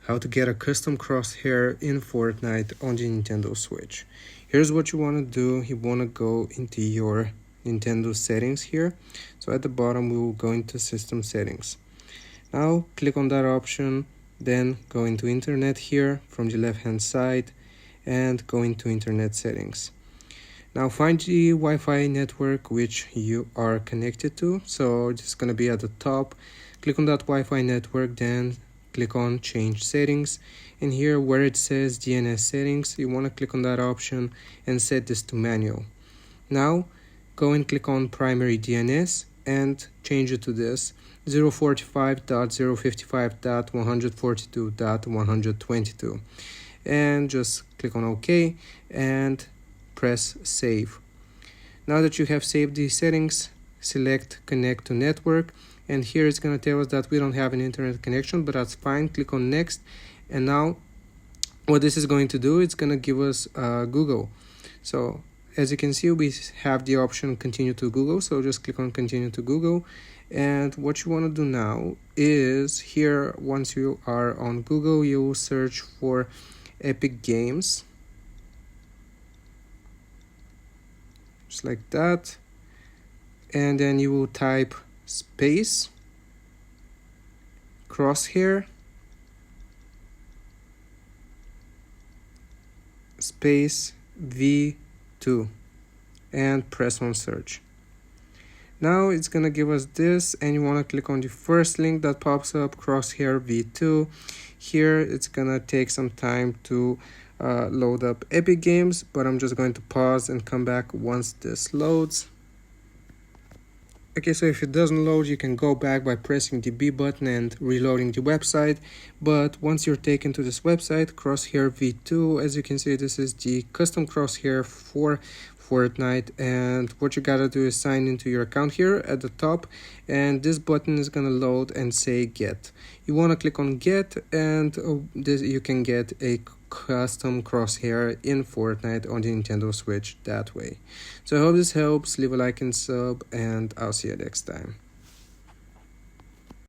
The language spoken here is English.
how to get a custom crosshair in Fortnite on the Nintendo Switch. Here's what you want to do. You want to go into your Nintendo settings here. So at the bottom we will go into system settings. Now click on that option, then go into internet here from the left hand side and go into internet settings. Now find the Wi-Fi network which you are connected to. So it's going to be at the top. Click on that Wi-Fi network, then click on change settings, and here where it says DNS settings, you want to click on that option and set this to manual. Now go and click on primary DNS and change it to this 045.055.142.122, and just click on OK and press save. Now that you have saved these settings, select connect to network, and here it's going to tell us that we don't have an internet connection, but that's fine. Click on next, and now what this is going to do, it's going to give us Google. So as you can see, we have the option continue to Google, so just click on continue to Google. And what you want to do now is here, once you are on Google, you will search for Epic Games, just like that, and then you will type space Crosshair space V2 and press on search. Now it's gonna give us this, and you want to click on the first link that pops up, Crosshair V2. Here it's gonna take some time to load up Epic Games, but I'm just going to pause and come back once this loads. Okay, so if it doesn't load, you can go back by pressing the B button and reloading the website. But once you're taken to this website, Crosshair V2, as you can see, this is the custom crosshair for Fortnite. And what you gotta do is sign into your account here at the top, and this button is gonna load and say get. You wanna click on get, and you can get a custom crosshair in Fortnite on the Nintendo Switch that way. So I hope this helps. Leave a like and sub, and I'll see you next time.